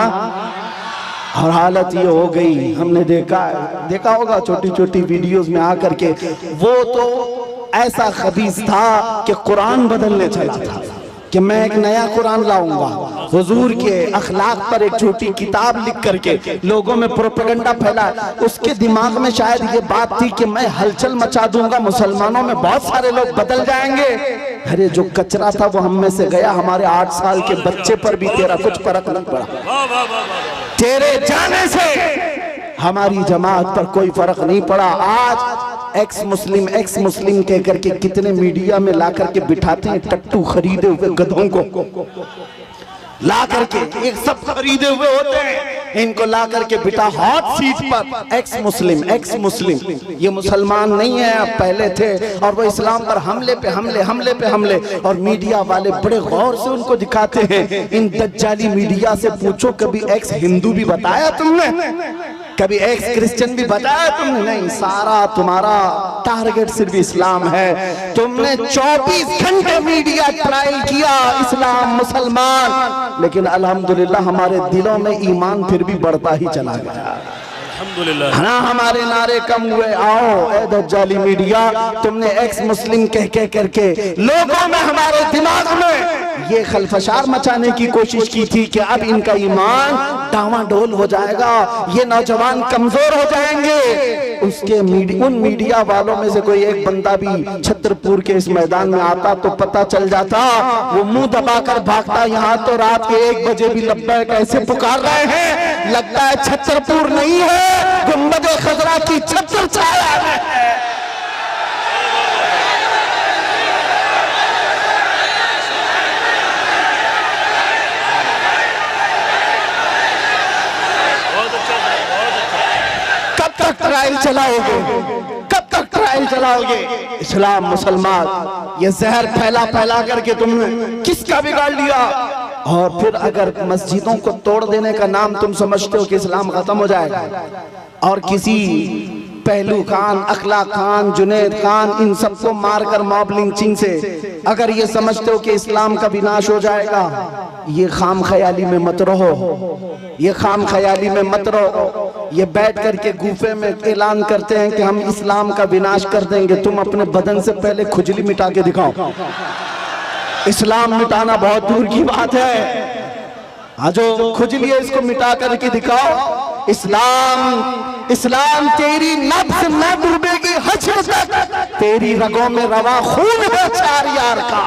और हालत ये हो गई, हमने देखा होगा छोटी छोटी वीडियोस में आकर के, वो तो ऐसा खबीस था कि कुरान बदलने चला था कि मैं एक नया कुरान लाऊंगा, हुजूर के अखलाक पर एक छोटी किताब लिख करके लोगों में प्रोपेगेंडा फैला। उसके दिमाग में शायद ये बात थी कि मैं हलचल मचा दूंगा, मुसलमानों में बहुत सारे लोग बदल जाएंगे। अरे जो कचरा था वो हम में से गया, हमारे 8 साल के बच्चे पर भी तेरा कुछ फर्क नहीं पड़ा। तेरे जाने से हमारी जमात पर कोई फर्क नहीं पड़ा। आज एक्स मुस्लिम कह करके कितने मीडिया में ला करके बिठाते हैं, टट्टू खरीदे हुए गधों को ला करके, एक सब खरीदे हुए होते हैं, इनको ला करके बिठा हॉट सीट पर, एक्स मुस्लिम। ये मुसलमान नहीं है, अब पहले थे, और वो इस्लाम पर हमले पे हमले। और मीडिया वाले बड़े गौर से उनको दिखाते हैं। इन दज्जाली मीडिया से पूछो, कभी एक्स हिंदू भी बताया तुमने, कभी एक्स क्रिश्चियन भी बताया तुमने? नहीं, सारा तुम्हारा टारगेट सिर्फ इस्लाम है। तुमने 24 घंटे मीडिया ट्रायल किया, इस्लाम मुसलमान, लेकिन अल्हम्दुलिल्लाह हमारे दिलों में ईमान फिर भी बढ़ता ही चला गया। अल्हम्दुलिल्लाह ना हमारे नारे कम हुए। आओ ए दज्जाली मीडिया, तुमने एक्स मुस्लिम कह करके लोगों में, हमारे दिमाग में ये खलफशार मचाने की कोशिश की थी कि अब इनका ईमान डावाडोल हो जाएगा, ये नौजवान कमजोर हो जाएंगे। उसके उन मीडिया वालों में से कोई एक बंदा भी छतरपुर के इस मैदान में आता तो पता चल जाता, वो मुंह दबाकर भागता, यहाँ तो रात के 1 बजे भी लब्बैक कैसे पुकार रहे हैं, लगता है छतरपुर नहीं है, गुंबद खजरा की छत्र छाया है। ट्रायल चलाओगे? कब तक ट्रायल चलाओगे? इस्लाम मुसलमान ये जहर फैला फैला करके तुमने किसका बिगाड़ लिया? और फिर अगर मस्जिदों को तोड़ देने का नाम तुम समझते हो कि इस्लाम खत्म हो जाएगा, और किसी पहलू खान, अखला खान, जुनैद खान, इन सबको मारकर मॉब लिंचिंग से अगर ये समझते हो कि इस्लाम का विनाश हो जाएगा, ये खाम ख्याली में मत रहो, ये खाम ख्याली में मत रहो। ये बैठ करके गुफे में ऐलान करते हैं कि हम इस्लाम का विनाश कर देंगे। तुम अपने बदन से पहले खुजली मिटा के दिखाओ। इस्लाम मिटाना बहुत दूर की बात है। हाँ, जो खुजली है इसको मिटा करके दिखाओ। इस्लाम तेरी नब्ज न डूबेगी हश्र तक, तेरी रगों में रवा खून है चार यार का।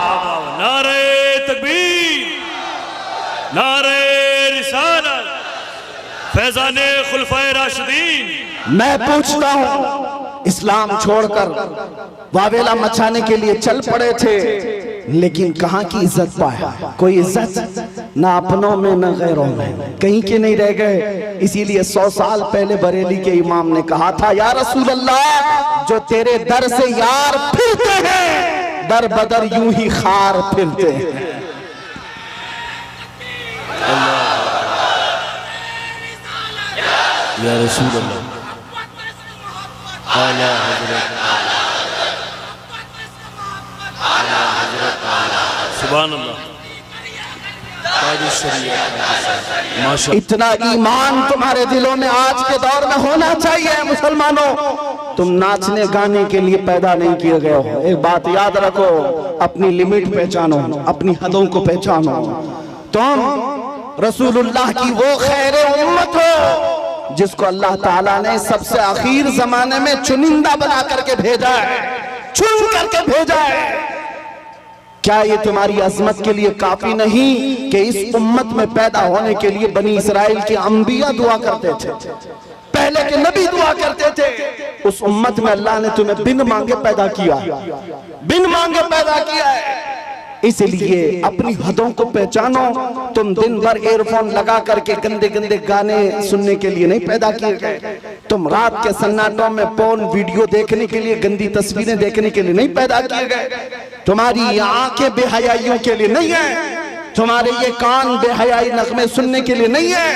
नारे तकबीर, नारे रिसालत, फैज़ाने खुलफाए राशिदीन। मैं पूछता हूँ, इस्लाम छोड़कर वावेला मचाने के लिए चल पड़े थे, लेकिन कहाँ की इज्जत पाया? कोई इज्जत ना अपनों में न गैरों में, कहीं के नहीं रह गए। इसीलिए 100 साल पहले बरेली के इमाम ने कहा था, या रसूल अल्लाह, जो तेरे दर से यार फिरते हैं, दर बदर यूं ही खार फिरते हैं। या रसूल अल्लाह, आला हज़रत, सुभान अल्लाह। इतना ईमान तुम्हारे दिलों में आज के दौर में होना चाहिए। मुसलमानों, तुम नाचने गाने के लिए पैदा नहीं किए गए हो। एक बात याद रखो, अपनी लिमिट पहचानो, अपनी हदों को पहचानो। तुम रसूलुल्लाह की वो खैर उम्मत हो जिसको अल्लाह ताला ने सबसे आखिर जमाने में चुनिंदा बना करके भेजा है, चुन करके भेजा है। क्या ये तुम्हारी अजमत के लिए काफी नहीं कि इस उम्मत में पैदा होने के लिए बनी इसराइल के अंबिया दुआ करते थे, पहले के नबी दुआ करते थे? उस उम्मत में अल्लाह ने तुम्हें बिन मांगे पैदा किया, बिन मांगे पैदा किया है। इसलिए अपनी हदों को पहचानो। तुम दिन भर एयरफोन लगा करके गंदे गंदे गाने सुनने के लिए नहीं पैदा किए गए। तुम रात के सन्नाटों में पोर्न वीडियो देखने के लिए, गंदी तस्वीरें देखने के लिए नहीं पैदा किए गए। तुम्हारी ये आंखें बेहयाइयों के लिए नहीं है, तुम्हारे ये कान बेहयाई नगमे सुनने के लिए नहीं है,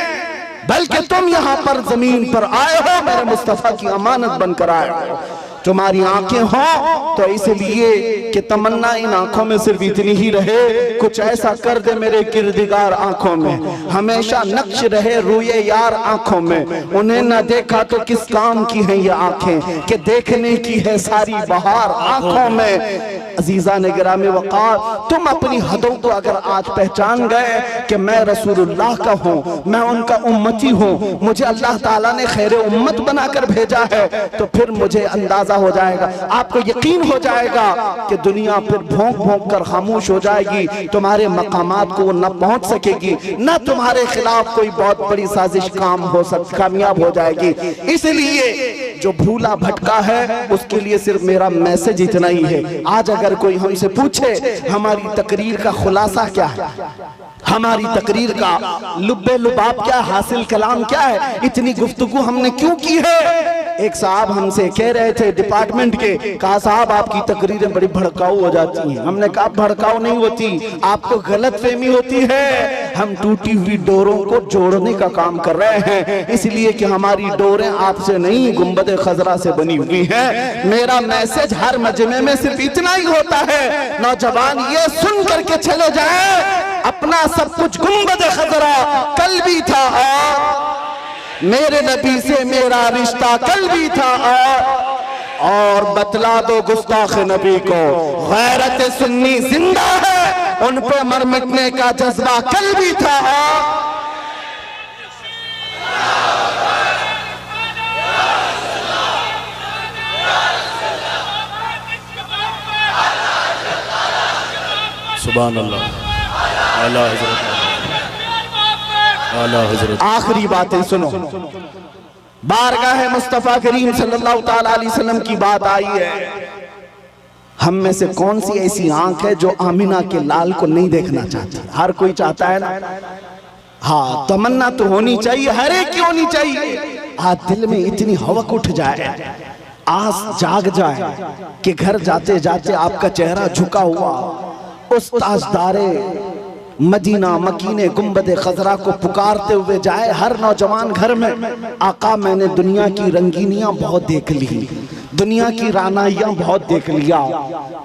बल्कि तुम यहाँ पर जमीन पर आए हो, मेरे मुस्तफा की अमानत बनकर आए हो। तुम्हारी आंखें हो तो इसलिए कि तमन्ना इन आंखों में सिर्फ इतनी ही रहे, कुछ ऐसा कर दे मेरे किरदिगार आंखों में, हमेशा नक्श रहे रूए यार आंखों में। उन्हें न देखा तो किस काम की हैं ये आंखें, कि देखने की है सारी बहार आंखों में। अजीजा ने गिरामी वक़ार, तुम अपनी हदों को अगर आज पहचान गए कि मैं रसूलुल्लाह का हूँ, मैं उनका उम्मती हूँ, मुझे अल्लाह ताला ने खैर उम्मत बनाकर भेजा है, तो फिर मुझे अंदाजा हो जाएगा, आपको यकीन हो जाएगा कि दुनिया फिर भौंक भौंक कर खामोश हो जाएगी। तुम्हारे मकामात को वो न पहुंच सकेगी, न तुम्हारे खिलाफ कोई बहुत बड़ी साजिश कामयाब हो जाएगी। इसलिए जो भूला भटका है उसके लिए सिर्फ मेरा मैसेज इतना ही है। आज अगर कोई हमसे पूछे हमारी तकरीर का खुलासा क्या है, हमारी तकरीर का लुब्बे लुबाब क्या, हासिल कलाम क्या है, इतनी गुफ्तगू हमने क्यों की है? एक साहब हमसे कह रहे थे डिपार्टमेंट के, कहा साहब आपकी तकरीरें बड़ी भड़काऊ हो जाती हैं। हमने कहा भड़काऊ नहीं होती, आपको गलत फहमी होती है। हम टूटी हुई डोरों को जोड़ने का काम कर रहे हैं, इसलिए कि हमारी डोरें आपसे नहीं गुंबद खजरा से बनी हुई हैं। मेरा मैसेज हर मजमे में सिर्फ इतना ही होता है, नौजवान ये सुन करके चले जाए, अपना सब कुछ गुंबद खजरा कल भी था और मेरे नबी से मेरा रिश्ता कल भी था, और बतला दो गुस्ताख नबी को गैरत सुन्नी जिंदा है, उन पे मर मिटने का जज्बा कल भी था। सुभान अल्लाह, आला हज़रत, आला हज़रत। आखिरी बातें सुनो, बारगाह मुस्तफ़ा करीम सल्लल्लाहु ताला अलैहि वसल्लम की बात आई है। हम में से कौन सी ऐसी आंख है जो आमिना के लाल को नहीं देखना चाहती? हर कोई चाहता है ना। हाँ, तमन्ना तो होनी चाहिए, हर एक की होनी चाहिए, आज दिल में इतनी हवक उठ जाए, आस जाग जाए कि घर जाते जाते आपका चेहरा झुका हुआ उस ताजदारे मदीना मकीने गुंबदे खजरा को पुकारते हुए जाए। हर नौजवान घर में, आका मैंने दुनिया की रंगीनियां बहुत देख ली, दुनिया की रानाइयां बहुत देख लिया,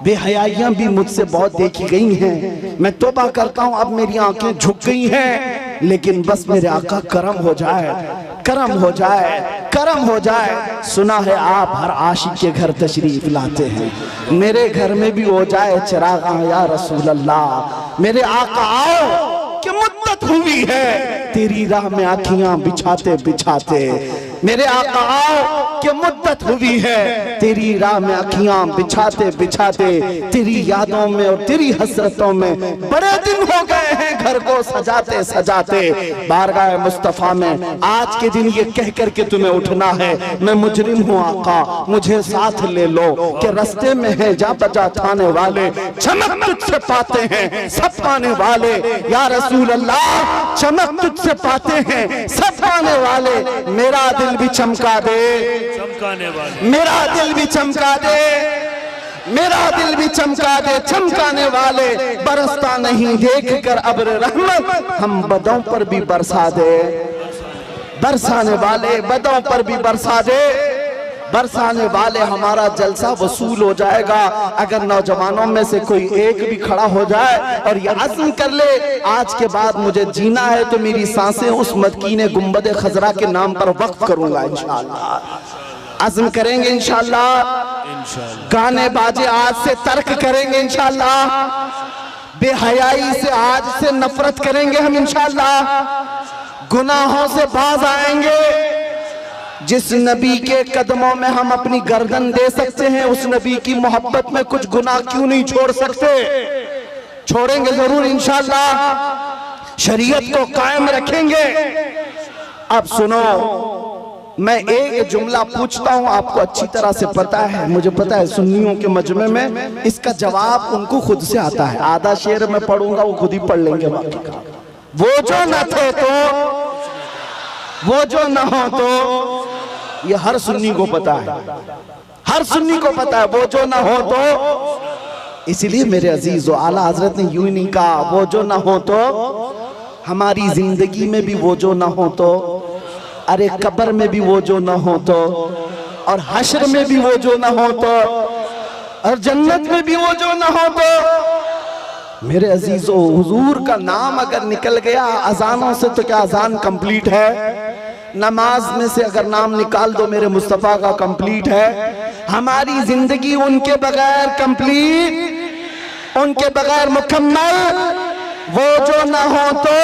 बेहयाइयां भी मुझसे बहुत देखी गई हैं, मैं तौबा करता हूं अब मेरी आंखें झुक गई हैं, लेकिन बस मेरे आका करम हो जाए, करम हो जाए, करम हो जाए। सुना है आप हर आशिक के घर तशरीफ लाते हैं, मेरे घर में भी हो जाए चिरागा या रसूल अल्लाह। मेरे आका आओ कि मुद्दत हुई है तेरी राह में आँखियां बिछाते बिछाते, मेरे आका आओ कि मुद्दत हुई है तेरी राह में आँखियां बिछाते बिछाते, तेरी यादों में और तेरी हसरतों में बड़े दिन हो गए हैं घर को सजाते सजाते। बारगाह मुस्तफा में आज के दिन ये कह करके तुम्हें उठना है, मैं मुजरिम हूँ आका मुझे साथ ले लो, कि रास्ते में है जा बजा थाने वाले, चमक तुझसे पाते हैं सब पाने वाले, या रसूल अल्लाह चमक तुझसे पाते हैं सब पाने वाले। मेरा दिल भी चमका दे, चमकाने वाले, मेरा दिल भी चमका दे, मेरा दिल भी चमका दे, चमकाने वाले। बरसता नहीं देख कर अब्र रहमत, हम बदों पर भी बरसा दे, बरसाने वाले बदों पर भी बरसा दे, बरसाने वाले। हमारा जलसा वसूल हो जाएगा अगर नौजवानों में से कोई एक भी खड़ा हो जाए और ये अज़्म कर ले आज के बाद मुझे जीना है तो मेरी सांसें उस मदकीने गुंबदे खजरा के नाम पर वक्फ करूंगा इंशाअल्लाह। अज़्म करेंगे इंशाअल्लाह, गाने बाजे आज से तर्क करेंगे इंशाअल्लाह, बेहयाई से आज से नफरत करेंगे हम इंशाअल्लाह, गुनाहों से बाज आएंगे। जिस नबी के कदमों में हम अपनी गर्दन दे सकते हैं उस नबी की मोहब्बत में कुछ गुनाह क्यों नहीं छोड़ सकते, छोड़ेंगे जरूर इंशाअल्लाह, शरीयत को कायम रखेंगे। अब सुनो, मैं एक जुमला पूछता हूं, आपको अच्छी तरह से पता है, मुझे पता है सुन्नियों के मजमे में इसका जवाब उनको खुद से आता है। आधा शेर मैं पढ़ूंगा वो खुद ही पढ़ लेंगे बाकी का। वो जो न थे तो, वो जो न हो तो, ये हर सुन्नी को पता है, हर सुन्नी को पता है वो जो ना हो तो। इसलिए मेरे अजीज आला हजरत ने यूं ही नहीं कहा वो जो ना हो तो, हमारी जिंदगी में भी वो जो ना हो तो, अरे कब्र में भी वो जो ना हो तो, और हश्र में भी वो जो ना हो तो, और जन्नत में भी वो जो ना हो तो। मेरे अजीजों हुजूर का नाम अगर निकल गया अजानों से तो क्या अजान कंप्लीट है, नमाज में से अगर नाम निकाल दो मेरे मुस्तफा का कंप्लीट है। हमारी जिंदगी उनके बगैर कंप्लीट, उनके बगैर मुकम्मल वो जो ना हो तो।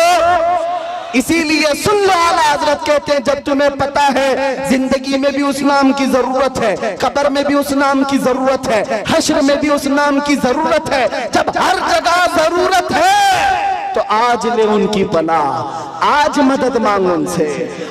इसीलिए सुन लो आला हजरत कहते हैं जब तुम्हें पता है जिंदगी में भी उस नाम की जरूरत है, कब्र में भी उस नाम की जरूरत है, हश्र में भी उस नाम की जरूरत है, जब हर जगह जरूरत है तो आज ले उनकी पनाह, आज मदद मांग उनसे,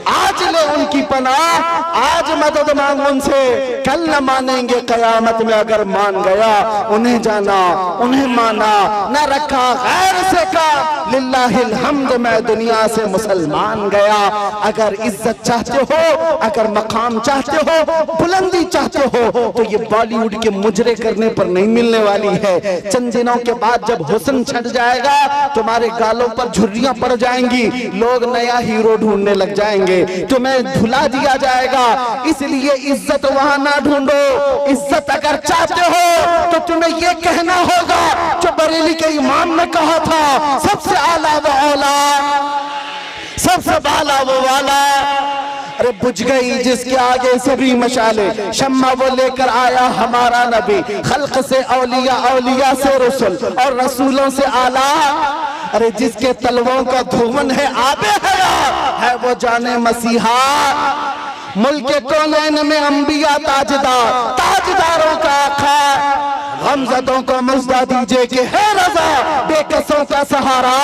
आज ले उनकी पनाह, आज मदद मांग उनसे। कल न मानेंगे कयामत में अगर मान गया, उन्हें जाना उन्हें माना, न रखा गैर से का, लिल्लाहिल हम्द मैं दुनिया से मुसलमान गया। अगर इज्जत चाहते हो, अगर मकाम चाहते हो, बुलंदी चाहते हो तो ये बॉलीवुड के मुजरे करने पर नहीं मिलने वाली है। चंद दिनों के बाद जब हुस्न छट जाएगा तुम्हारे गालों पर झुर्रियां पड़ जाएंगी, लोग नया हीरो ढूंढने लग जाएंगे, तुम्हें भुला दिया जाएगा। इसलिए इज्जत वहां ना ढूंढो, इज्जत अगर चाहते हो तो तुम्हें ये कहना होगा जो बरेली के इमाम ने कहा था, सबसे आला वो औला, सबसे बाला वो वाला। अरे बुझ गई जिसके आगे सभी मशाले, शम्मा वो लेकर आया हमारा नबी, खल्क से औलिया, औलिया से रसूल और रसूलों से आला। अरे जिसके तलवों का धुवन है आबे हयात, है वो जाने मसीहा। मुल्क कौनैन में अंबिया ताजदार, ताजदारों का आका, गमज़दों को मुज़्दा दीजिए कि है रज़ा, बेकसों का सहारा।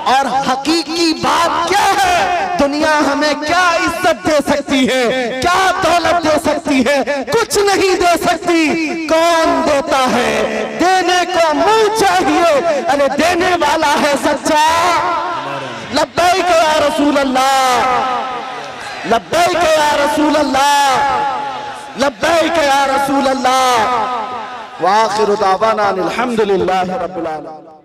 और हकीकी बात क्या है, दुनिया हमें क्या इज्जत दे सकती है, क्या दौलत दे सकती है, कुछ नहीं दे सकती। कौन देता है, देने को मुंह चाहिए, अरे देने वाला है सच्चा। लब्बैक या रसूल अल्लाह, लब्बैक या रसूल अल्लाह, लब्बैक या रसूल अल्लाह। व आखिरु दावाना अनिल हम्दुलिल्लाहि रब्बिल आलमीन।